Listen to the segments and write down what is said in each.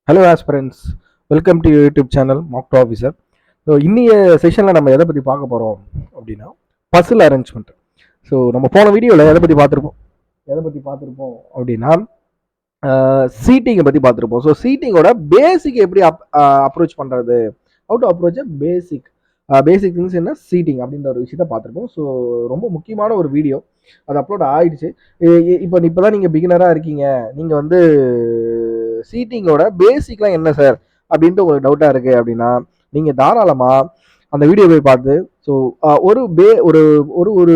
Hello aspirants, welcome to YouTube channel மாக்டோ officer. So இன்னைய செஷனில் நம்ம எதை பற்றி பார்க்க போகிறோம் அப்படின்னா பசில் அரேஞ்ச்மெண்ட். ஸோ நம்ம போன வீடியோவில் எதை பற்றி பார்த்துருப்போம் அப்படின்னா சீட்டிங்கை பற்றி பார்த்துருப்போம். ஸோ சீட்டிங்கோட பேசிக் எப்படி அப்ரோச் பண்ணுறது, how to approach basic things என்ன சீட்டிங் அப்படின்ற ஒரு விஷயத்த பார்த்துருப்போம். ஸோ ரொம்ப முக்கியமான ஒரு வீடியோ அது அப்லோட் ஆயிடுச்சு. இப்போ தான் நீங்கள் பிகினராக இருக்கீங்க, நீங்கள் வந்து சீட்டிங்கோட பேசிக்லாம் என்ன சார் அப்படின்ட்டு உங்களுக்கு டவுட்டாக இருக்குது அப்படின்னா நீங்கள் தாராளமாக அந்த வீடியோ போய் பார்த்து ஸோ ஒரு ஒரு ஒரு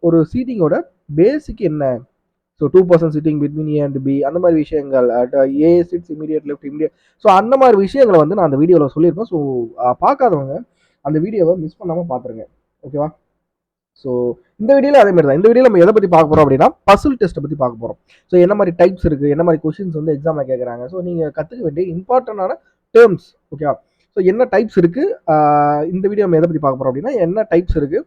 ஒரு சீட்டிங்கோட பேசிக் என்ன, so 2% sitting between A and B, அந்த மாதிரி விஷயங்கள், A sits immediate left immediate, so அந்த மாதிரி விஷயங்களை வந்து நான் அந்த வீடியோவில் சொல்லியிருப்பேன். ஸோ பார்க்காதவங்க அந்த வீடியோவை மிஸ் பண்ணாமல் பார்த்துருங்க, ஓகேவா? ஸோ இந்த வீடியோவில் அதே மாதிரி தான். இந்த வீடியோவில் நம்ம எதை பற்றி பார்க்க போகிறோம் அப்படின்னா பசில் டெஸ்ட்டை பற்றி பார்க்க போகிறோம். ஸோ என்ன மாதிரி டைப்ஸ் இருக்குது, என்ன மாதிரி கொஷின்ஸ் வந்து எக்ஸாமில் கேட்குறாங்க, ஸோ நீங்கள் கற்றுக்க வேண்டிய இம்பார்ட்டண்டான டேர்ம்ஸ், ஓகேவா? ஸோ என்ன டைப்ஸ் இருக்குது, இந்த வீடியோ நம்ம எதை பற்றி பார்க்க போகிறோம் அப்படின்னா என்ன டைப்ஸ் இருக்குது,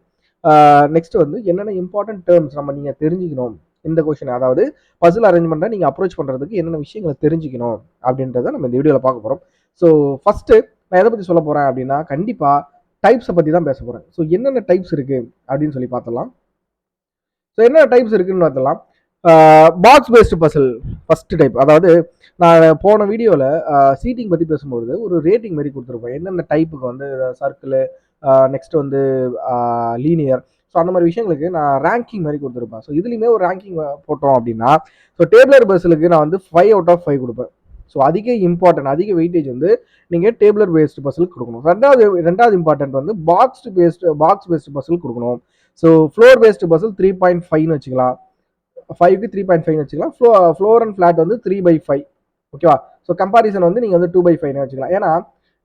நெக்ஸ்ட் வந்து என்னென்ன இம்பார்ட்டன்ட் டேர்ம்ஸ் நம்ம நீங்கள் தெரிஞ்சுக்கணும் இந்த கொஷின், அதாவது பசில் அரேஞ்ச்மெண்ட்டை நீங்கள் அப்ரோச் பண்ணுறதுக்கு என்னென்ன விஷயங்களை தெரிஞ்சுக்கணும் அப்படின்றத நம்ம இந்த வீடியோவில் பார்க்க போகிறோம். ஸோ ஃபஸ்ட்டு நான் எதை பற்றி சொல்ல போகிறேன் அப்படின்னா கண்டிப்பாக டைப்ஸை பற்றி தான் பேச போகிறேன். ஸோ என்னென்ன டைப்ஸ் இருக்குது அப்படின்னு சொல்லி பார்த்தலாம். ஸோ என்ன டைப்ஸ் இருக்குன்னு பார்த்தலாம். Box based puzzle first type. அதாவது நான் போன வீடியோவில் சீட்டிங் பற்றி பேசும்போது ஒரு ரேட்டிங் மாதிரி கொடுத்துருப்பேன், என்னென்ன டைப்புக்கு வந்து சர்க்கிள், நெக்ஸ்ட் வந்து லீனியர், ஸோ அந்த மாதிரி விஷயங்களுக்கு நான் ரேங்கிங் மாதிரி கொடுத்துருப்பேன். ஸோ இதுலேயுமே ஒரு ரேங்கிங் போட்டோம் அப்படின்னா ஸோ டேபிளர் பஸ்ஸுக்கு நான் வந்து 5 out of 5 கொடுப்பேன். ஸோ அதிக வெயிட்டேஜ் வந்து நீங்கள் டேபிளர் பேஸ்டு பஸ்ஸுக்கு கொடுக்கணும். ரெண்டாவது இம்பார்ட்டன்ட் வந்து பாக்ஸ் பேஸ்டு பஸ்ஸுக்கு கொடுக்கணும். ஸோ ஃப்ளோர் பேஸ்டு பஸ்ஸில் 3.5ன்னு வச்சுக்கலாம், 5க்கு 3.5 வச்சுக்கலாம். ஃப்ளோர் அண்ட் ஃபிளாட் வந்து 3/5, ஓகேவா? ஸோ கம்பாரிசன் வந்து நீங்கள் வந்து 2/5 வச்சுக்கலாம். ஏன்னா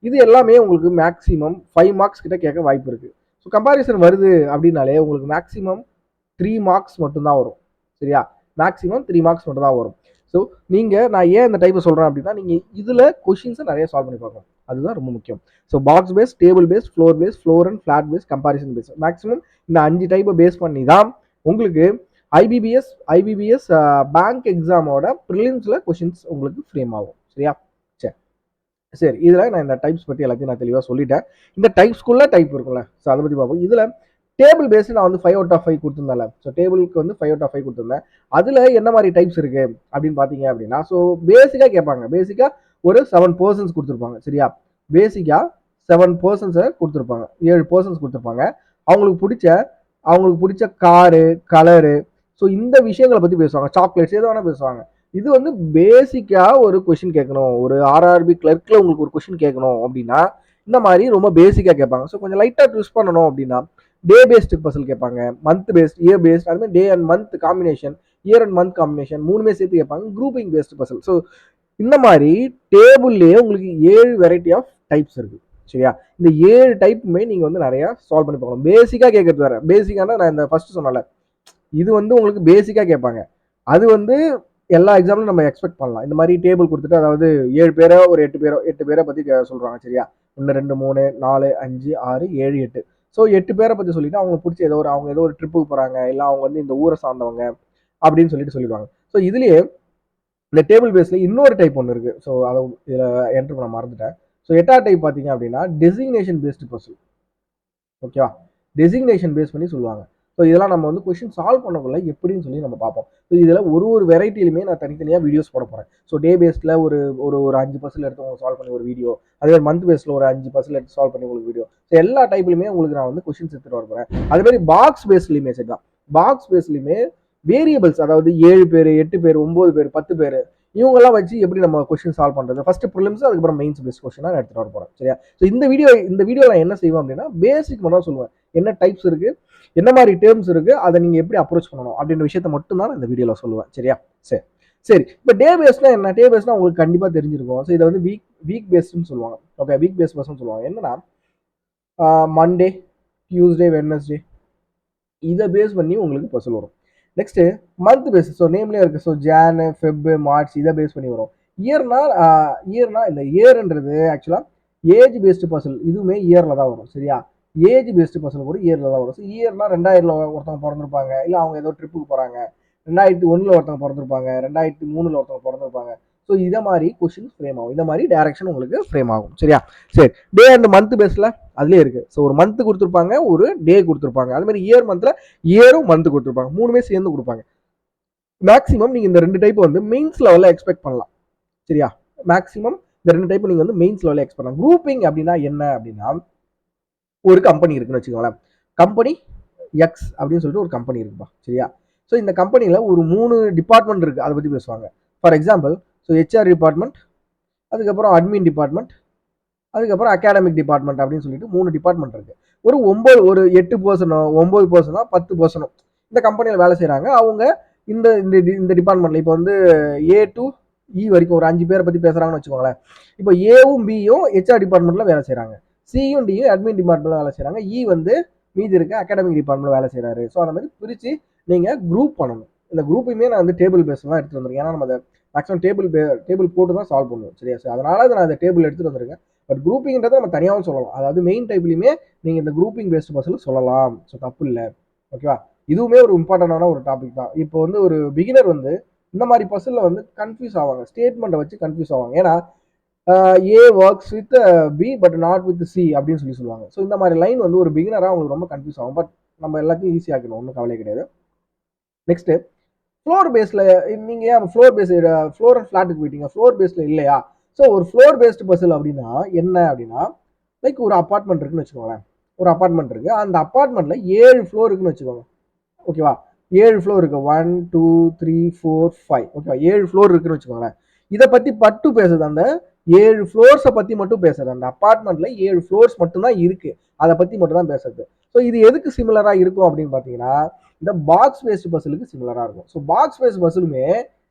இது எல்லாமே உங்களுக்கு மேக்ஸிமம் 5 மார்க்ஸ் கிட்ட கேட்க வாய்ப்பு இருக்குது. ஸோ கம்பாரிசன் வருது அப்படின்னாலே உங்களுக்கு மேக்ஸிமம் 3 மார்க்ஸ் மட்டும்தான் வரும், சரியா? மேக்ஸிமம் 3 மார்க்ஸ் மட்டும் தான் வரும். ஸோ நான் ஏன் இந்த டைப்பை சொல்கிறேன் அப்படின்னா நீங்கள் இதில் கொஷின்ஸை நிறைய சால்வ் பண்ணி பார்க்கணும், அதுதான் ரொம்ப முக்கியம். So box base, table base, floor and flat base, comparison base, maximum இந்த 5 டைப்பை பேஸ் பண்ணி தான் உங்களுக்கு ஐபிபிஎஸ் பேங்க் எக்ஸாமோட ப்ரிலிம்ஸில் கொஷின்ஸ் உங்களுக்கு ஃப்ரேம் ஆகும், சரியா? சரி, இதில் நான் இந்த டைப்ஸ் பற்றி எல்லாத்தையும் நான் தெளிவாக சொல்லிட்டேன். இந்த டைப்ஸ்குள்ளே டைப் இருக்கும்ல, ஸோ அதை பற்றி பார்ப்போம். இதில் டேபிள் பேஸு நான் வந்து 5 out of 5 கொடுத்துருந்தேன்ல, ஸோ டேபிளுக்கு வந்து 5 out of 5 கொடுத்துருந்தேன். அதில் என்ன மாதிரி டைப்ஸ் இருக்குது அப்படின்னு பார்த்தீங்க அப்படின்னா ஸோ பேசிக்காக கேட்பாங்க. பேசிக்காக ஒரு 7 பர்சன்ஸ் கொடுத்துருப்பாங்க, சரியா? பேசிக்காக 7 பர்சன்ஸை கொடுத்துருப்பாங்க, 7 பர்சன்ஸ் கொடுத்துருப்பாங்க. அவங்களுக்கு பிடிச்ச காரு, கலரு, ஸோ இந்த விஷயங்களை பற்றி பேசுவாங்க. சாக்லேட்ஸ் எது வேணால் பேசுவாங்க. இது வந்து பேசிக்காக ஒரு கொஷின் கேட்கணும், ஒரு ஆர்ஆர்பி கிளர்க்கில் உங்களுக்கு ஒரு கொஷின் கேட்கணும் அப்படின்னா இந்த மாதிரி ரொம்ப பேசிக்காக கேட்பாங்க. ஸோ கொஞ்சம் லைட்டாக ட்விஸ்ட் பண்ணணும் அப்படின்னா டே பேஸ்டு பசில் கேட்பாங்க, மந்த் பேஸ்ட், இயர் பேஸ்ட், அதுமாதிரி day and month combination, year and month combination மூணுமே சேர்த்து கேட்பாங்க. Grouping based Basil. ஸோ இந்த மாதிரி டேபிள்லேயே உங்களுக்கு 7 வெரைட்டி ஆஃப் டைப்ஸ் இருக்குது, சரியா? இந்த 7 டைப்புமே நீங்கள் வந்து நிறையா சால்வ் பண்ணி பார்க்கணும். பேசிக்காக கேட்கறது வேறு. பேசிக்கானா நான் இந்த ஃபர்ஸ்ட் சொன்னல, இது வந்து உங்களுக்கு பேசிக்காக கேட்பாங்க. அது வந்து எல்லா எக்ஸாம்லையும் நம்ம எக்ஸ்பெக்ட் பண்ணலாம். இந்த மாதிரி டேபிள் கொடுத்துட்டு, அதாவது 7 பேரோ ஒரு 8 பேரை பற்றி சொல்கிறாங்க, சரியா? 1 2 3 4 5 6 7 8. ஸோ 8 பேரை பற்றி சொல்லிட்டு அவங்களுக்கு பிடிச்ச அவங்க ஏதோ ஒரு ட்ரிப்புக்கு போகிறாங்க, இல்லை அவங்க வந்து இந்த ஊரை சார்ந்தவங்க அப்படின்னு சொல்லிட்டு சொல்லிடுவாங்க. ஸோ இதுலேயே இந்த டேபிள் பேஸில் இன்னொரு டைப் ஒன்று இருக்குது. ஸோ அதை இதில் என்ட்ரு பண்ண மறந்துட்டேன். ஸோ 8வது டைப் பார்த்தீங்க அப்படின்னா டெசிக்னேஷன் பேஸ்டு பசில், ஓகேவா? டெசிக்னேஷன் பேஸ் பண்ணி சொல்லுவாங்க. ஸோ இதெல்லாம் நம்ம வந்து கொஷின் சால்வ் பண்ணக்குள்ள எப்படின்னு சொல்லி நம்ம பார்ப்போம். ஸோ இதில் ஒரு வெரைட்டிலுமே நான் தனித்தனியாக வீடியோஸ் போட போகிறேன். ஸோ டே பேஸில் ஒரு ஒரு 5 பசில் எடுத்து உங்களுக்கு சால்வ் பண்ணி ஒரு வீடியோ, அதே மந்த் பேஸில் ஒரு 5 பசில் எடுத்து சால்வ் பண்ணி உங்களுக்கு வீடியோ. ஸோ எல்லா டைப்லையுமே உங்களுக்கு நான் வந்து கொஷின்ஸ் எடுத்துகிட்டு வர போகிறேன். அதேமாதிரி பாக்ஸ் பேஸ்லையுமே சரி தான். பாக்ஸ் பேஸ்லையுமே வேரியபிள்ஸ், அதாவது 7 பேர், 8 பேர், 9 பேர், 10 பேர், இவங்கெல்லாம் வச்சு எப்படி நம்ம கொஸ்டின் சால்வ் பண்ணுறது, ஃபர்ஸ்ட் ப்ரிலிம்ஸ், அதுக்கப்புறம் மெயின்ஸ் பேஸ்ட் கொஸ்டின் நான் எடுத்துகிட்டு வர போகிறேன், சரியா? ஸோ இந்த வீடியோ நான் என்ன செய்வேன் அப்படின்னா பேசிக் மட்டும் தான் சொல்லுவேன். என்ன டைப்ஸ் இருக்குது, என்ன மாதிரி டேர்ம்ஸ் இருக்குது, அதை நீங்கள் எப்படி அப்ரோச் பண்ணணும் அப்படின்ற விஷயத்த மட்டும் தான் இந்த வீடியோவில் சொல்லுவேன், சரியா? சரி. இப்போ டே பேஸ்னா என்ன? டே பேஸ்னா உங்களுக்கு கண்டிப்பாக தெரிஞ்சிருக்கும். ஸோ இதை வந்து வீக் பேஸ்டுன்னு சொல்லுவாங்க, ஓகே? வீக் பேஸ்ட் பர்சன் சொல்லுவாங்க. என்னன்னா மண்டே, டியூஸ்டே, வெட்னஸ்டே, இதை பேஸ் பண்ணி உங்களுக்கு பசில் வரும். Next month base. ஸோ நேம்லேயே இருக்குது. ஸோ ஜான், ஃபெப், மார்ச், இதை பேஸ் பண்ணி வரும். இயர்னா இந்த இயர்ன்றது ஆக்சுவலாக ஏஜ் பேஸ்டு பசில், இதுவுமே இயரில் தான் வரும், சரியா? ஏஜ் பேஸ்டு பசில் கூட இயரில் தான் வரும். ஸோ இயர்னா 2000 ஒருத்தவங்க பிறந்திருப்பாங்க, இல்லை அவங்க ஏதோ ட்ரிப்புக்கு போகிறாங்க. 2001 ஒருத்தவங்க பிறந்திருப்பாங்க, 2003 ஒருத்தவங்க பிறந்திருப்பாங்க. ஸோ இதை மாதிரி கொஷின் ஃப்ரேம் ஆகும், இந்த மாதிரி டைரக்ஷன் உங்களுக்கு ஃப்ரேம் ஆகும். சரியா? சரி, டே அண்ட் மந்த் பேஸ்ல அதுலேயே இருக்கு. ஸோ ஒரு மந்த் கொடுத்துருப்பாங்க, ஒரு டே கொடுத்துருப்பாங்க. அது மாதிரி இயர் மந்த்ல இயரும் மந்த் கொடுத்துருப்பாங்க, மூணுமே சேர்ந்து கொடுப்பாங்க. மேக்ஸிமம் நீங்க இந்த 2 டைப் வந்து மெயின்ஸ் லெவலில் எக்ஸ்பெக்ட் பண்ணலாம். சரியா? மேக்ஸிமம் இந்த 2 டைப் நீங்க வந்து மெயின்ஸ் லெவலில் எக்ஸ்பெக்ட் பண்ணலாம். குரூப்பிங் அப்படின்னா என்ன அப்படின்னா, ஒரு கம்பெனி இருக்குன்னு வச்சுக்கோங்களேன். கம்பெனி எக்ஸ் அப்படின்னு சொல்லிட்டு ஒரு கம்பெனி இருக்குப்பா. சரியா? ஸோ இந்த கம்பெனியில் ஒரு 3 டிபார்ட்மெண்ட் இருக்குது, அதை பற்றி பேசுவாங்க. For example, so HR department, அதுக்கப்புறம் அட்மின் டிபார்ட்மெண்ட், அதுக்கப்புறம் அகாடமிக் டிபார்ட்மெண்ட் அப்படின்னு சொல்லிட்டு 3 டிபார்ட்மெண்ட் இருக்குது. ஒரு 8 பர்சனோ 9 பர்சனோ 10 பர்சனோ இந்த கம்பெனியில் வேலை செய்கிறாங்க. அவங்க இந்த இந்த டிபார்ட்மெண்ட்டில் இப்போ வந்து ஏ டு இ வரைக்கும் ஒரு 5 பேரை பற்றி பேசுகிறாங்கன்னு வச்சுக்கோங்களேன். இப்போ ஏவும் பியும் ஹெச்ஆர் டிபார்ட்மெண்ட்டில் வேலை செய்கிறாங்க, சியும் டியும் அட்மின் டிபார்ட்மெண்ட்டில் வேலை செய்கிறாங்க, இ வந்து மீதி இருக்க அகாடமிக் டிபார்ட்மெண்ட்டில் வேலை செய்கிறாரு. ஸோ அந்த மாதிரி பிரித்து நீங்கள் குரூப் பண்ணணும். இந்த குரூப்பையுமே நான் வந்து டேபிள் பேஸ் தான் எடுத்துகிட்டு வந்திருக்கேன். ஏன்னா நம்ம அதை மேக்ஸிமம் டேபிள் போட்டு தான் சால்வ் பண்ணுவோம். சரியா? சார், அதனால நான் அந்த டேபிள் எடுத்துகிட்டு வந்திருக்கேன். பட் குரூப்பிங்கிறத நம்ம தனியாகவும் சொல்லலாம். அதாவது மெயின் டைப்லையுமே நீங்கள் இந்த குரூப்பிங் பேஸ்டு பஸ்ஸில் சொல்லலாம். ஸோ தப்பு இல்லை. ஓகேவா? இதுவுமே ஒரு இம்பார்ட்டண்டான ஒரு டாபிக் தான். இப்போ வந்து ஒரு பிகினர் வந்து இந்த மாதிரி பஸ்ஸில் வந்து கன்ஃபியூஸ் ஆவாங்க, ஸ்டேட்மெண்ட்டை வச்சு கன்ஃபியூஸ் ஆவாங்க. ஏன்னா A works with B but not with C அப்படின்னு சொல்லுவாங்க. ஸோ இந்த மாதிரி லைன் வந்து ஒரு பிகினராக அவங்களுக்கு ரொம்ப கன்ஃபியூஸ் ஆகும். பட் நம்ம எல்லாத்தையும் ஈஸியாக்கணும், ஒன்றும் கவலை கிடையாது. நெக்ஸ்ட்டு ஃப்ளோர் பேஸில் நீங்கள் ஏன் ஃப்ளோர் அண்ட் ஃப்ளாட்டுக்கு போயிட்டீங்க, ஃப்ளோர் பேஸில் இல்லையா? ஸோ ஒரு ஃப்ளோர் பேஸ்டு பஸ்ஸில் அப்படின்னா என்ன அப்படின்னா, லைக் ஒரு அப்பார்ட்மெண்ட் இருக்குன்னு வச்சுக்கோங்களேன். ஒரு அப்பார்ட்மெண்ட் இருக்குது, அந்த அப்பார்ட்மெண்ட்டில் 7 ஃப்ளோர் இருக்குன்னு வச்சுக்கோங்க. ஓகேவா? 7 ஃப்ளோர் இருக்குது, 1 2 3 4 5. ஓகேவா? 7 ஃப்ளோர் இருக்குன்னு வச்சுக்கோங்களேன். இதை பற்றி மட்டும் பேசுது, அந்த 7 ஃப்ளோர்ஸை பற்றி மட்டும் பேசுறது. அந்த அப்பார்ட்மெண்ட்டில் 7 ஃப்ளோர்ஸ் மட்டும்தான் இருக்குது, அதை பற்றி மட்டும் தான் பேசுறது. ஸோ இது எதுக்கு சிமிலராக இருக்கும் அப்படின்னு பார்த்தீங்கன்னா, இந்த பாக்ஸ் பேஸ்டு பஸ்ஸுக்கு சிமிலராக இருக்கும். ஸோ பாக்ஸ் பேஸ்டு பஸ்ஸுலுமே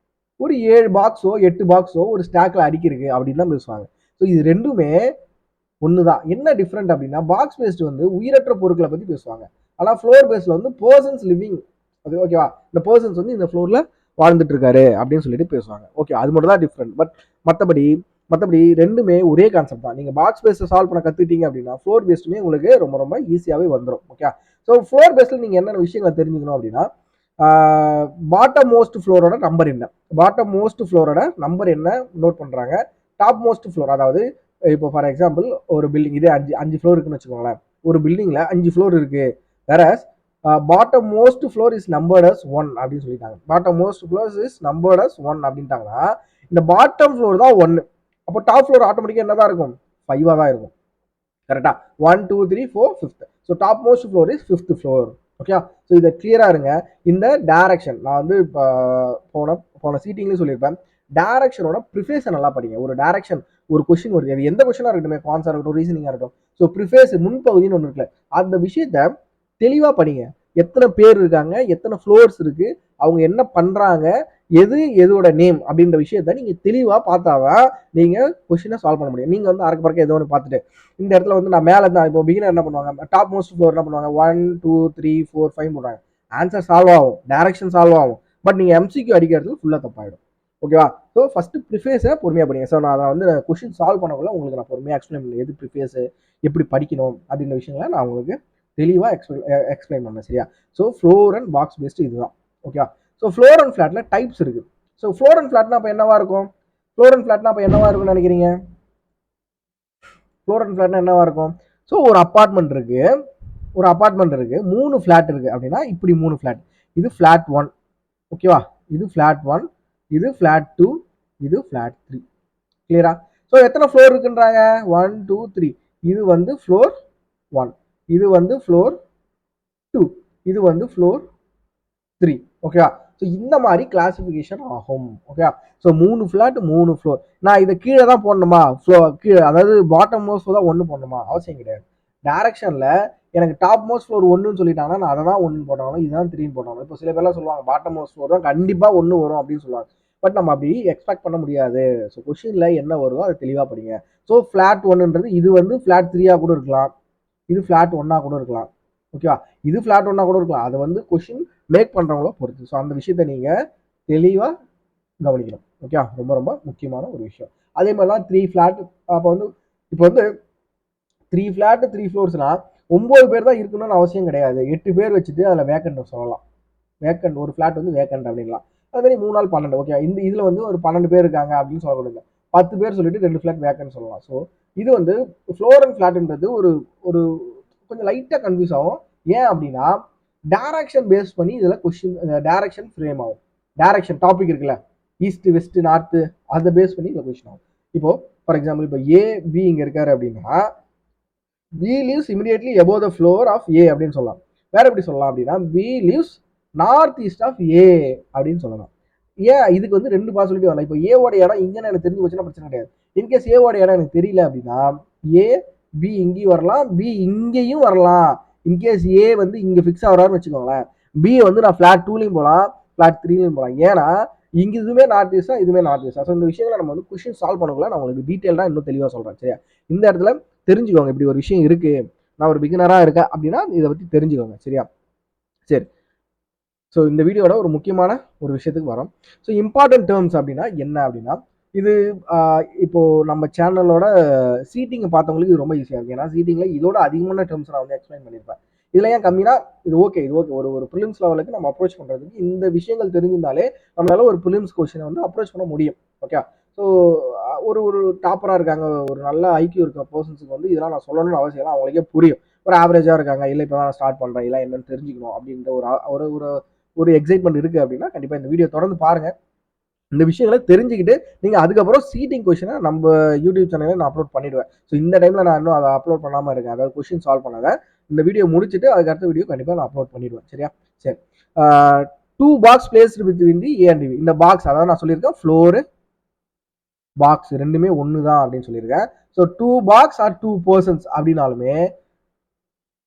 ஒரு 7 பாக்ஸோ 8 பாக்ஸோ ஒரு ஸ்டாக்ல அடிக்கிருக்கு அப்படின்னு தான் பேசுவாங்க. ஸோ இது ரெண்டுமே ஒன்று தான். என்ன டிஃப்ரெண்ட் அப்படின்னா, பாக்ஸ் பேஸ்டு வந்து உயிரற்ற பொருட்களை பற்றி பேசுவாங்க, ஆனால் ஃப்ளோர் பேஸ்டில் வந்து பர்சன்ஸ் லிவிங், அது ஓகேவா, இந்த பர்சன்ஸ் வந்து இந்த ஃப்ளோரில் வாழ்ந்துட்டு இருக்காரு அப்படின்னு சொல்லிட்டு பேசுவாங்க. ஓகே, அது மட்டும் தான் டிஃப்ரெண்ட். பட் மற்றபடி ரெண்டுமே ஒரே கான்செப்ட் தான். நீங்கள் பாக்ஸ் பேஸ்ட் சால்வ் பண்ண கற்றுக்கிட்டீங்க அப்படின்னா ஃப்ளோர் பேஸ்டுமே உங்களுக்கு ரொம்ப ரொம்ப ஈஸியாகவே வந்துடும். ஓகே, ஸோ ஃப்ளோர் பேஸ்டில் நீங்கள் என்னென்ன விஷயங்களை தெரிஞ்சுக்கணும் அப்படின்னா, பாட்டம் மோஸ்ட் ஃப்ளோரோட நம்பர் என்ன, பாட்டம் மோஸ்ட் ஃப்ளோரோட நம்பர் என்ன நோட் பண்ணுறாங்க. டாப் மோஸ்ட் ஃப்ளோர், அதாவது இப்போ ஃபார் எக்ஸாம்பிள் ஒரு பில்டிங் இதே 5 ஃப்ளோர் இருக்குன்னு வச்சுக்கோங்களேன். ஒரு பில்டிங்கில் 5 ஃப்ளோர் இருக்குது. Whereas bottom most floor is numbered as 1 அப்படின்னு சொல்லிட்டாங்க. Bottom most floor is numbered as 1 அப்படின்ட்டாங்கன்னா இந்த பாட்டம் ஃப்ளோர் தான் 1. அப்போ டாப் ஃப்ளோர் ஆட்டோமேட்டிக்காக என்ன தான் இருக்கும், 5 தான் இருக்கும். கரெக்டா? 1 2 3 4 5th. So top most floor is 5th floor. Okay, so இதை கிளியரா இருங்க. இந்த டைரக்ஷன் நான் வந்து போன சீட்டிங்லேயும் சொல்லியிருப்பேன், டைரக்ஷனோட ப்ரிஃபேஸை நல்லா படிங்க. ஒரு டைரக்ஷன், ஒரு கொஸ்டின் வருது, அது எந்த கொஸ்டினாக இருக்கட்டும், கான்ஸாக இருக்கட்டும், ரீசனிங்காக இருக்கட்டும், ஸோ ப்ரிஃபேஸ் முன்பகுதின்னு ஒன்று இருக்குல்ல, அந்த விஷயத்த தெளிவாக படிங்க. எத்தனை பேர் இருக்காங்க, எத்தனை ஃப்ளோர்ஸ் இருக்கு, அவங்க என்ன பண்றாங்க, எதோட நேம் அப்படின்ற விஷயத்த நீங்க தெளிவா பார்த்தாதான் நீங்க கொஸ்டினை சால்வ் பண்ண முடியும். நீங்க வந்து அறக்க பறக்க ஏதோ ஒன்று பார்த்துட்டு இந்த இடத்துல வந்து நான் மேலே தான், இப்போ பிகினர் என்ன பண்ணுவாங்க, டாப் மோஸ்ட் ஃப்ளோர் என்ன பண்ணுவாங்க, 1 2 3 4 5 போடுறாங்க. ஆன்சர் சால்வ் ஆகும், டைரக்ஷன் சால்வ் ஆகும், பட் நீங்க எம்சிக்யூ அடிக்கிறது ஃபுல்லா தப்பாயிடும். ஓகேவா? ஸோ ஃபர்ஸ்ட் ப்ரிஃபேஸை பொறுமையாக படிங்க. ஸோ நான் வந்து கொஸ்டின் சால்வ் பண்ணக்குள்ள உங்களுக்கு நான் பொறுமையாக எக்ஸ்பிளைன் பண்ணேன், எது ப்ரிஃபேஸ், எப்படி படிக்கணும் அப்படின்ற விஷயங்களை நான் உங்களுக்கு தெளிவாக எக்ஸ்பிளைன் பண்ணேன். சரியா? So floor and box based இதுதான். ஓகே, ஸோ ஃப்ளோர் அண்ட் ஃபிளாட்ல டைப்ஸ் இருக்கு. ஸோ ஃப்ளோர் அண்ட் ஃபிளாட்னா அப்போ என்னவா இருக்கும், ஃப்ளோர் அண்ட் ஃபிளாட்னா அப்போ என்னவா இருக்கும்னு நினைக்கிறீங்க? ஃப்ளோர் அண்ட் ஃபிளாட்னா என்னவா இருக்கும்? ஸோ ஒரு அப்பார்ட்மெண்ட் இருக்கு, 3 ஃபிளாட் இருக்கு அப்படின்னா இப்படி 3 ஃபிளாட். இது ஃபிளாட் 1. ஓகேவா? இது ஃபிளாட் 1, இது ஃபிளாட் 2, இது ஃபிளாட் 3. கிளியரா? ஸோ எத்தனை ஃப்ளோர் இருக்குன்றாங்க, 1 2 3. இது வந்து ஃப்ளோர் 1, இது வந்து ஃப்ளோர் 2, இது வந்து ஃப்ளோர் 3. ஓகேவா? ஸோ இந்த மாதிரி கிளாசிஃபிகேஷன் ஆகும். Okay, so 3 flat 3 floor. நான் இதை கீழே தான் போடணுமா, கீழே அதாவது பாட்டம் மோஸ்ட் தான் 1 போடணுமா, அவசியம் கிடையாது. டைரக்ஷனில் எனக்கு டாப் மோஸ்ட் ஃப்ளோர் 1ன்னு சொல்லிட்டாங்கன்னா நான் அதை தான் 1 போட்டாலும் இதுதான் 3 போட்டாலும். இப்போ சில பேர்லாம் சொல்லுவாங்க பாட்டம் மோஸ்ட் ஃப்ளோர் தான் கண்டிப்பாக 1 வரும் அப்படின்னு சொல்லுவாங்க. பட் நம்ம அப்படி எக்ஸ்பெக்ட் பண்ண முடியாது. ஸோ கொஸ்டினில் என்ன வருதோ அதை தெளிவாக படிங்க. ஸோ ஃபிளாட் 1ன்றது இது வந்து ஃபிளாட் 3 கூட இருக்கலாம், இது ஃபிளாட் 1 கூட இருக்கலாம். ஓகேவா? இது ஃபிளாட் 1 கூட இருக்கலாம். அதை வந்து கொஸ்டின் மேக் பண்ணுறவங்கள பொறுத்து. ஸோ அந்த விஷயத்த நீங்கள் தெளிவாக கவனிக்கணும். ஓகே, ரொம்ப ரொம்ப முக்கியமான ஒரு விஷயம். அதே மாதிரி தான் 3 ஃபிளாட். அப்போ வந்து இப்போ வந்து 3 ஃபிளாட் 3 ஃப்ளோர்ஸ்னா 9 பேர் தான் இருக்கணும்னு அவசியம் கிடையாது. 8 பேர் வச்சுட்டு அதில் வேக்கண்ட் சொல்லலாம். வேக்கண்ட் ஒரு ஃபிளாட் வந்து வேக்கண்ட் அப்படின்லாம். அது மாதிரி 3 நாள் 12. ஓகே, இந்த இதில் வந்து ஒரு 12 பேர் இருக்காங்க அப்படின்னு சொல்லக்கூடாது. 10 பேர் சொல்லிட்டு 2 ஃபிளாட் வேக்கன்னு சொல்லலாம். ஸோ இது வந்து ஃப்ளோர் அண்ட் ஃபிளாட்ன்றது ஒரு ஒரு கொஞ்சம் லைட்டாக கன்ஃபியூஸ் ஆகும். ஏன் அப்படின்னா டைரக்ஷன் பேஸ் பண்ணி இதில் கொஸ்டின் டைரக்ஷன் ஃப்ரேம் ஆகும். டைரக்ஷன் டாபிக் இருக்குல்ல, ஈஸ்ட் வெஸ்ட் நார்த்து, அதை பேஸ் பண்ணி இதில் கொஸ்டின் ஆகும். இப்போ ஃபார் எக்ஸாம்பிள் இப்போ ஏ பி இங்கே இருக்காரு அப்படின்னா B lives immediately above the floor of A அப்படின்னு சொல்லலாம். வேற எப்படி சொல்லலாம் அப்படின்னா B lives north east of A அப்படின்னு சொல்லலாம். ஏன் இதுக்கு வந்து 2 பாசிபிலிட்டி வரலாம். இப்போ ஏவோட இடம் இங்கே எனக்கு தெரிஞ்சு போச்சுன்னா பிரச்சனை கிடையாது. இன்கேஸ் ஏவோட இடம் எனக்கு தெரியல அப்படின்னா ஏ பி இங்கேயும் வரலாம், பி இங்கேயும் வரலாம். இன்கேஸ் ஏ வந்து இங்கே ஃபிக்ஸ் ஆகிறாருன்னு வச்சுக்கோங்களேன், பி வந்து நான் ஃபிளாட் 2லையும் போகலாம், ஃபிளாட் 3லையும் போகலாம். ஏன்னா இங்கே இதுவுமே நார்த் ஈஸ்டா, இதுவுமே நார்த் ஈஸ்டா. ஸோ இந்த விஷயங்களை நம்ம வந்து கொஸ்டின் சால்வ் பண்ணக்குள்ள நான் உங்களுக்கு டீட்டெயிலாக இன்னும் தெளிவாக சொல்கிறேன். சரியா, இந்த இடத்துல தெரிஞ்சுக்கோங்க இப்படி ஒரு விஷயம் இருக்கு, நான் ஒரு பிகினராக இருக்கேன் அப்படின்னா இதை பற்றி தெரிஞ்சுக்கோங்க. சரியா, சரி. ஸோ இந்த வீடியோட ஒரு முக்கியமான ஒரு விஷயத்துக்கு வரோம். ஸோ இம்பார்ட்டன்ட் டேர்ம்ஸ் அப்படின்னா என்ன அப்படின்னா, இது இப்போ நம்ம சேனலோட சீட்டிங்கை பார்த்தவங்களுக்கு இது ரொம்ப ஈஸியாக இருக்குது. ஏன்னா சீட்டிங்கில் இதோட அதிகமான டேர்ம்ஸ் நான் வந்து எக்ஸ்பிளைன் பண்ணியிருப்பேன். இதில் ஏன் கம்மினா இது ஓகே ஒரு ப்ரிலிம்ஸ் லெவலுக்கு நம்ம அப்ரோச் பண்ணுறதுக்கு இந்த விஷயங்கள் தெரிஞ்சிருந்தாலே நம்மளால ஒரு ப்ரிலிம்ஸ் கொஸ்டினை வந்து அப்ரோச் பண்ண முடியும். ஓகே, ஸோ ஒரு டாப்பராக இருக்காங்க, ஒரு நல்ல ஐக்கியூ இருக்க பர்சன்ஸுக்கு வந்து இதெல்லாம் நான் சொல்லணும்னு அவசியம் இல்லை, அவங்களுக்கே புரியும். ஒரு ஆவரேஜாக இருக்காங்க, இல்லை இப்போ தான் நான் ஸ்டார்ட் பண்ணுறேன், இல்லை என்னன்னு தெரிஞ்சுக்கணும் அப்படின்ற ஒரு ஒரு ஒரு எக்ஸைட்மெண்ட் இருக்குது அப்படின்னா கண்டிப்பாக இந்த வீடியோ தொடர்ந்து பாருங்கள். இந்த விஷயங்களை தெரிஞ்சுக்கிட்டு நீங்கள் அதுக்கப்புறம் சீட்டிங் கொஸ்டினை நம்ம யூடியூப் சேனலில் நான் அப்லோட் பண்ணிவிடுவேன். ஸோ இந்த டைமில் நான் இன்னும் அதை அப்லோட் பண்ணாமல் இருக்கேன், அதாவது கொஸ்டின் சால்வ் பண்ணாத இந்த வீடியோ முடிச்சுட்டு அதுக்கு அடுத்த வீடியோ கண்டிப்பாக நான் அப்லோட் பண்ணிடுவேன். சரியா, சரி. 2 box placed between the A and B. இந்த பாக்ஸ் அதாவது நான் சொல்லியிருக்கேன் ஃப்ளோரு பாக்ஸ் ரெண்டுமே ஒன்று தான் அப்படின்னு சொல்லியிருக்கேன். ஸோ 2 பாக்ஸ் ஆர் 2 பர்சன்ஸ் அப்படின்னாலுமே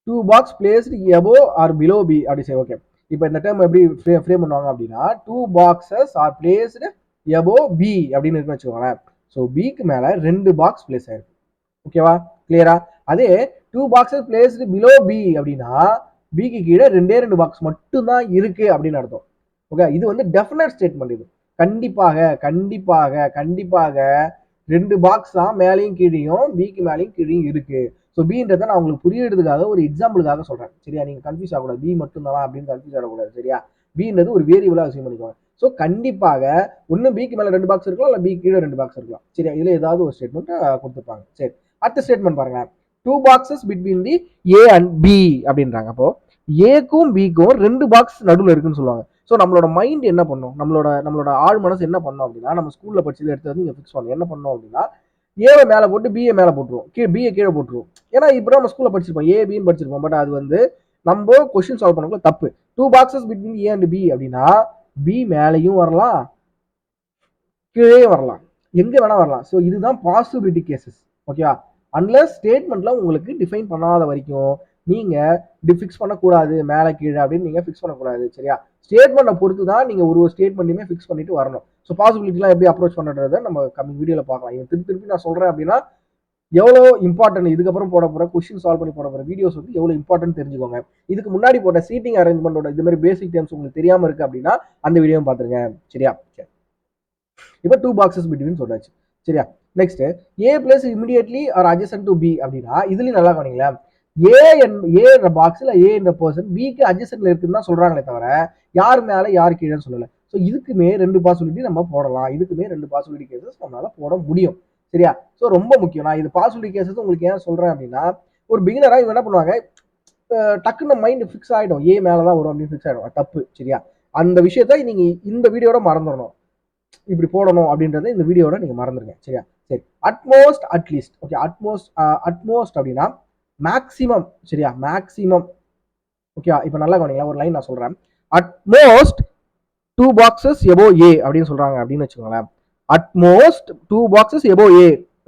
2 box placed above or below B அப்படி சரி. ஓகே, இப்போ இந்த டேர்ம் எப்படி ஃப்ரேம் பண்ணுவாங்க அப்படின்னா 2 boxes are placed above B அப்படின்னு இருக்குன்னு வச்சுக்கோங்களேன். ஸோ பிக்கு மேலே 2 பாக்ஸ் பிளேஸ் ஆயிருக்கு. ஓகேவா, கிளியரா? அதே 2 பாக்ஸஸ் பிளேஸ்டு பிலோ பி அப்படின்னா பிக்கு கீழே 2 பாக்ஸ் மட்டும்தான் இருக்கு அப்படின்னு அர்த்தம். ஓகே, இது வந்து டெஃபினட் ஸ்டேட்மெண்ட். இது கண்டிப்பாக கண்டிப்பாக கண்டிப்பாக 2 பாக்ஸ் தான் மேலேயும் கீழையும், பிக்கு மேலேயும் கீழையும் இருக்கு. ஸோ பின்றதை நான் உங்களுக்கு புரியறதுக்காக ஒரு எக்ஸாம்பிளுக்காக சொல்றேன். சரியா, நீங்க கன்ஃபியூஸ் ஆகக்கூடாது, பி மட்டும் தானா அப்படின்னு கன்ஃபியூஸ் ஆகக்கூடாது. சரியா, பின்றது ஒரு வேரியபிளா விஷயம் பண்ணிக்கோங்க. ஸோ கண்டிப்பாக ஒன்று பிக்கு மேலே 2 பாக்ஸ் இருக்கலாம், இல்லை பி கீழே 2 பாக்ஸ் இருக்கலாம். சரியா, இதுல ஏதாவது ஒரு ஸ்டேட்மெண்ட் கொடுத்துருப்பாங்க. சரி, அடுத்த ஸ்டேட்மெண்ட் பாருங்க, 2 boxes between the A and B அப்படின்றாங்க. அப்போ ஏக்கும் பிக்கும் 2 பாக்ஸ் நடுவில் இருக்குன்னு சொல்லுவாங்க. ஸோ நம்மளோட மைண்ட் என்ன பண்ணும், நம்மளோட ஆழ் மனசு என்ன பண்ணும் அப்படின்னா, நம்ம ஸ்கூல்ல படிச்சது எடுத்து வந்து இங்கே ஃபிக்ஸ் பண்ணணும். என்ன பண்ணோம் அப்படின்னா ஏவை மேலே போட்டு பிஏ மேலே போட்டுருவோம், பிஏ கீழே போட்டுருவோம். ஏன்னா இப்போ நம்ம ஸ்கூலில் படிச்சிருப்போம், ஏ பின்னு படிச்சிருப்போம். பட் அது வந்து நம்ம கொஸ்டின் சால்வ் பண்ணக்குள்ள தப்பு. 2 boxes between A and B அப்படின்னா பி மேலேயும் வரலாம், கீழே வரலாம், எங்க வேணா வரலாம். ஸோ இதுதான் பாசிபிலிட்டி கேசஸ். ஓகேவா, அன்லஸ் ஸ்டேட்மெண்ட்ல உங்களுக்கு டிஃபைன் பண்ணாத வரைக்கும் நீங்க ஃபிக்ஸ் பண்ணக்கூடாது மேலே கீழே அப்படின்னு நீங்க ஃபிக்ஸ் பண்ணக்கூடாது. சரியா, ஸ்டேட்மெண்ட்டை பொறுத்து தான் நீங்க ஒரு ஸ்டேட்மெண்ட்டுமே ஃபிக்ஸ் பண்ணிட்டு வரணும். ஸோ பாசிபிலிட்டிலாம் எப்படி அப்ரோச் பண்ணுறதை நம்ம கம்மிங் வீடியோவில் பார்க்கலாம். இது திருப்பி நான் சொல்றேன் அப்படின்னா எவ்வளோ இம்பார்ட்டன்ட் இதுக்கப்புறம் போட போகிற கொஸ்டின் சால்வ் பண்ணி போட போகிற வீடியோஸ் வந்து எவ்வளோ இம்பார்ட்டன்ட் தெரிஞ்சுக்கோங்க. இதுக்கு முன்னாடி போட்ட சீட்டிங் அரேஞ்ச்மெண்டோட இது மாதிரி பேசிக் டேர்ம்ஸ் உங்களுக்கு தெரியாமல் இருக்கு அப்படின்னா அந்த வீடியோவும் பார்த்துருங்க. சரியா, சரி. இப்போ 2 பாக்ஸஸ் பிட்வீன் சொல்றாச்சு. சரியா, next A plus immediately or adjacent to B அப்படின்னா இதுலயும் நல்லா கவனிங்களேன், ஏ என்ற பாக்ஸ்ல ஏ என்ற பர்சன் பிக்கு அட்ஜசன்ட்ல இருக்குன்னு தான் சொல்றாங்களே தவிர யார் மேல யார் கீழேன்னு சொல்லல. ஸோ இதுக்குமே 2 பாசிபிலிட்டி நம்ம போடலாம், இதுக்குமே 2 பாசிபிலிட்டி கேசஸ் நம்மளால போட முடியும். சரியா, ஸோ ரொம்ப முக்கியம். நான் இது பாசிபிலிட்டி கேசஸ் உங்களுக்கு ஏன் சொல்றேன் அப்படின்னா ஒரு பிகினரா இவங்க என்ன பண்ணுவாங்க, டக்குன்னு மைண்ட் ஃபிக்ஸ் ஆகிடும், ஏ மேலதான் வரும் அப்படின்னு ஃபிக்ஸ் ஆகிடும். தப்பு. சரியா, அந்த விஷயத்த நீங்க இந்த வீடியோட மறந்துடணும், இப்படி போடணும் அப்படின்றத இந்த வீடியோட நீங்க மறந்துருங்க. சரியா, சரி. At most at least. ஓகே, அட்மோஸ்ட் அப்படின்னா மேக்ஸிமம். சரியா, மேக்ஸிமம். ஓகே, இப்போ நல்லா கவனிங்களா, ஒரு லைன் நான் சொல்றேன், அட்மோஸ்ட் 2 பாக்ஸஸ் எபோவ் ஏ அப்படின்னு சொல்றாங்க அப்படின்னு வச்சுக்கோங்களேன். அட்மோஸ்ட் 2 பாக்ஸஸ் எபோவ் ஏ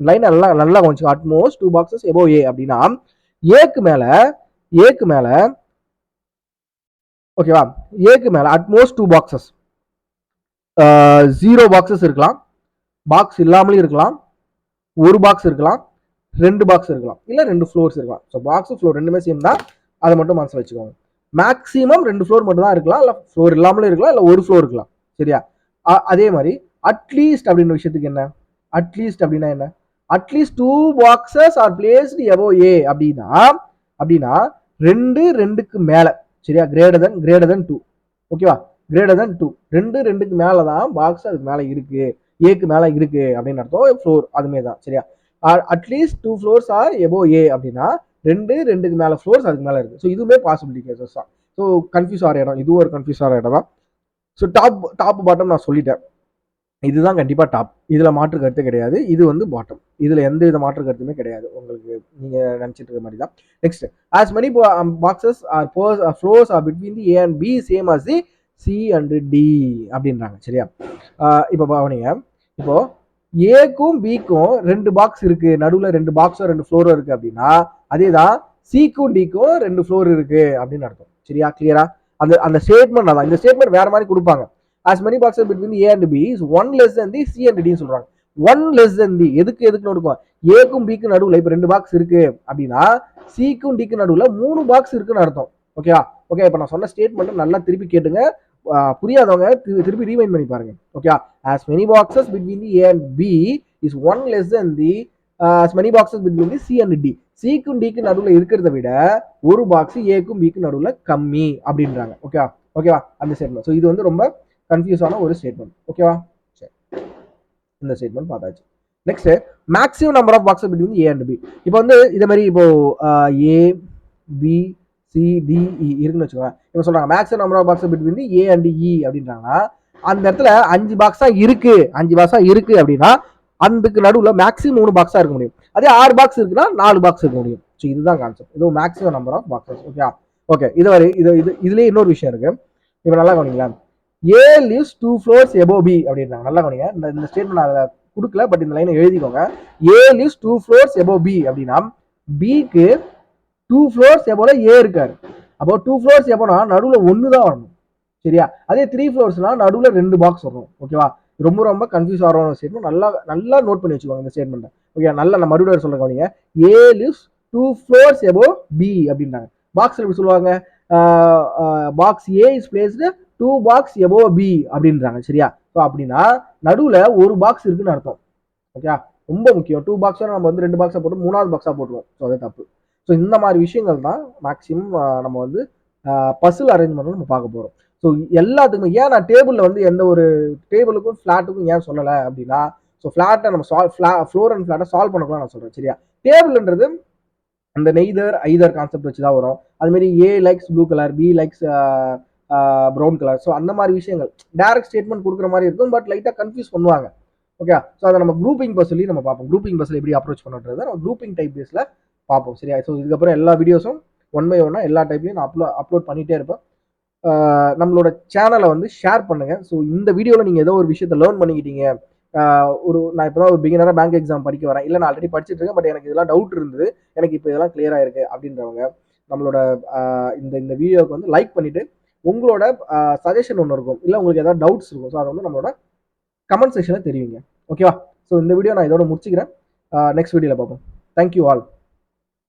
லைன் நல்லா கவனிச்சுக்கோ. அட்மோஸ்ட் 2 பாக்ஸஸ் எபோவ் ஏ அப்படின்னா ஏக்கு மேல ஓகேவா, ஏக்கு மேல அட்மோஸ்ட் 2 பாக்ஸஸ் 0 பாக்ஸஸ் இருக்கலாம், பாக்ஸ் இல்லாமலும் இருக்கலாம், ஒரு பாக்ஸ் இருக்கலாம், 2 பாக்ஸ் இருக்கலாம், இல்ல 2 ஃப்ளோர்ஸ் இருக்கலாம். ஸோ பாக்ஸ் ஃப்ளோர் ரெண்டுமே சேம் தான், அதை மட்டும் மனசில் வச்சுக்கோங்க. மேக்ஸிமம் 2 ஃப்ளோர் மட்டும் தான் இருக்கலாம், இல்லை ஃப்ளோர் இல்லாமலும் இருக்கலாம், இல்லை ஒரு ஃப்ளோர் இருக்கலாம். சரியா, அதே மாதிரி அட்லீஸ்ட் அப்படின்ற விஷயத்துக்கு என்ன, அட்லீஸ்ட் அப்படின்னா என்ன, at least 2 boxes are placed above a அப்படின்னா 2க்கு மேல. சரியா, கிரேட்டர் தென் 2. ஓகேவா, கிரேட்டர் than 2. 2க்கு மேலே தான் பாக்ஸ் அதுக்கு மேலே இருக்கு, ஏக்கு மேலே இருக்கு அப்படின்னு அர்த்தம். ஃப்ளோர் அதுமே தான் சரியா. அட்லீஸ்ட் 2 ஃப்ளோர்ஸ் ஆர் எபோ ஏ அப்படின்னா 2க்கு மேலே ஃப்ளோர்ஸ் அதுக்கு மேலே இருக்கு. ஸோ இதுவுமே பாசிபிலிட்டி கேசஸ் தான். ஸோ கன்ஃபியூஸ் ஆகிற இடம், இதுவும் ஒரு கன்ஃபியூஸ் ஆகிற இடம் தான். ஸோ டாப் பாட்டம் நான் சொல்லிட்டேன், இதுதான் கண்டிப்பாக டாப், இதில் மாற்று கருத்து கிடையாது. இது வந்து பாட்டம், இதில் எந்த வித மாற்று கருத்துமே கிடையாது, உங்களுக்கு நீங்கள் நினச்சிட்டு இருக்க மாதிரி தான். Next, as many boxes are floors are between the A and B same as the C and D அப்படின்றாங்க சரியா. இப்போ பாவனிங்க, இப்போ ஏக்கும் பிக்கும் 2 பாக்ஸ் இருக்கு, நடுவில் 2 பாக்ஸோ 2 ஃப்ளோரோ இருக்கு அப்படின்னா அதே தான் சிக்கும் டிக்கும் 2 ஃப்ளோர் இருக்கு அப்படின்னு அர்த்தம் சரியா. கிளியரா? அந்த ஸ்டேட்மெண்ட் அதான். இந்த ஸ்டேட்மெண்ட் வேற மாதிரி கொடுப்பாங்க. as many boxes between the A and B is 1 less than the C and D சொல்றாங்க. 1 less than the எதுக்கு இருக்கும், ஏக்கும் பிக்கு நடுவில் இப்போ 2 பாக்ஸ் இருக்கு அப்படின்னா சிக்கும் டிக்கு நடுவில் 3 பாக்ஸ் இருக்குன்னு அர்த்தம். ஓகேவா? ஓகே, இப்போ நான் சொன்ன ஸ்டேட்மெண்ட் நல்லா திருப்பி கேட்டுங்க, புரியாதவங்க திருப்பி ரீவைண்ட் பண்ணி பாருங்க. Okay, as many boxes between the A and B is 1 less than the as many boxes between the C and D. சிக்கும் டிக்கு நடுவில் இருக்கிறத விட ஒரு பாக்ஸ் ஏக்கும் பிக்கு நடுவில் கம்மி அப்படின்றாங்க. ஓகேவா அந்த ஸ்டேட்மெண்ட். ஸோ இது வந்து ரொம்ப கன்ஃபியூஸான ஒரு ஸ்டேட்மெண்ட். ஓகேவா? சரி, இந்த ஸ்டேட்மெண்ட் பார்த்தாச்சு. Next, maximum number of boxes between A and B. இப்போ வந்து இதே மாதிரி இப்போ A B C D E இருக்குன்னு வச்சுக்கோங்க. இப்போ சொல்றாங்க maximum number of boxes between A and E அப்படின்றாங்கன்னா அந்த இடத்துல 5 பாக்ஸா இருக்கு அப்படின்னா அதுக்கு நடுவில் மேக்ஸிமம் 3 பாக்ஸா இருக்க முடியும். அதே 6 பாக்ஸ் இருக்குன்னா 4 பாக்ஸ் இருக்க முடியும். ஸோ இதுதான் கான்செப்ட், இது maximum number of boxes. Okay, இதுலேயே இன்னொரு விஷயம் இருக்கு. இப்போ நல்லா கவனிங்களா, A lives 2 floors above B அப்படின்றாங்க. நல்லா கவனிங்க, இந்த ஸ்டேட்மெண்ட் அதில் கொடுக்கல, பட் இந்த லைனை எழுதிக்கோங்க. ஏ லிவ்ஸ் 2 floors above B அப்படின்னா பிக்கு 2 floors above ஏ இருக்காரு. அப்போ 2 floors above நடுவில் 1 தான் வரணும் சரியா. அதே 3 floors நடுவில் 2 பாக்ஸ் வரணும். ஓகேவா? ரொம்ப கன்ஃபியூஸ் ஆகிற ஸ்டேட்மெண்ட், நல்லா நோட் பண்ணி வச்சுக்கோங்க இந்த ஸ்டேட்மெண்ட். ஓகே, நல்லா நான் மறுபடியும் சொல்ல கவனிங்க. ஏ லிவ்ஸ் 2 floors above B அப்படின்றாங்க. பாக்ஸ் எப்படி சொல்லுவாங்க, box A is placed 2 box above B அப்படின்றாங்க சரியா. ஸோ அப்படின்னா நடுவில் ஒரு பாக்ஸ் இருக்குன்னு அர்த்தம். ஓகே, ரொம்ப முக்கியம். 2 பாக்ஸாக நம்ம வந்து 2 பாக்ஸாக போட்டு 3வது பாக்ஸாக போட்டுருவோம். ஸோ அது தப்பு. ஸோ இந்த மாதிரி விஷயங்கள் தான் மேக்ஸிமம் நம்ம வந்து பசில் அரேஞ்ச்மெண்ட் நம்ம பார்க்க போகிறோம். ஸோ எல்லாத்துக்குமே ஏன் நான் டேபிளில் வந்து எந்த ஒரு டேபிளுக்கும் ஃப்ளாட்டுக்கும் ஏன் சொல்லலை அப்படின்னா, ஸோ ஃப்ளாட்டை நம்ம ஃப்ளோர் அண்ட் ஃப்ளாட்டை சால்வ் பண்ணக்கூடாது நான் சொல்கிறேன் சரியா. டேபிள்ன்றது அந்த ஐதர் கான்செப்ட் வச்சு தான் வரும். அதுமாரி A likes blue colour, B likes brown colour. So அந்த மாதிரி விஷயங்கள் டைரக்ட் ஸ்டேட்மெண்ட் கொடுக்குற மாதிரி இருக்கும், பட் லைட்டாக கன்ஃபியூஸ் பண்ணுவாங்க. ஓகே, ஸோ அதை நம்ம குரூப்பிங் பஸ்லி நம்ம பார்ப்போம். குரூப்பிங் பஸ்ஸில் எப்படி அப்ரோச் பண்ணுறது நம்ம குரூப்பிங் டைப் பேஸில் பார்ப்போம் சரியா. ஸோ இதுக்கப்புறம் எல்லா வீடியோஸும் 1 by 1 எல்லா டைப்லையும் நான் அப்லோட் பண்ணிகிட்டே இருப்பேன். நம்மளோட சேனலை வந்து ஷேர் பண்ணுங்க. ஸோ இந்த வீடியோவில் நீங்கள் ஏதோ ஒரு விஷயத்தை லேர்ன் பண்ணிக்கிட்டீங்க, நான் இப்போ தான் ஒரு பிகினராக பேங்க் எக்ஸாம் படிக்க வரேன், இல்லை நான் ஆல்ரெடி படிச்சுட்டு இருக்கேன், பட் எனக்கு இதெல்லாம் டவுட் இருந்தது, எனக்கு இப்போ இதெல்லாம் கிளியராக இருக்குது அப்படின்றவங்க நம்மளோட இந்த வீடியோவுக்கு வந்து லைக் பண்ணிவிட்டு உங்களோட சஜஷன் ஒன்று இருக்கும், இல்லை உங்களுக்கு ஏதாவது டவுட்ஸ் இருக்கும். ஸோ அதை வந்து நம்மளோட கமெண்ட் செக்ஷனில் தெரிவிங்க. ஓகேவா? ஸோ இந்த வீடியோ நான் இதோட முடிச்சுக்கிறேன். நெக்ஸ்ட் வீடியோவில் பார்ப்போம். Thank you all.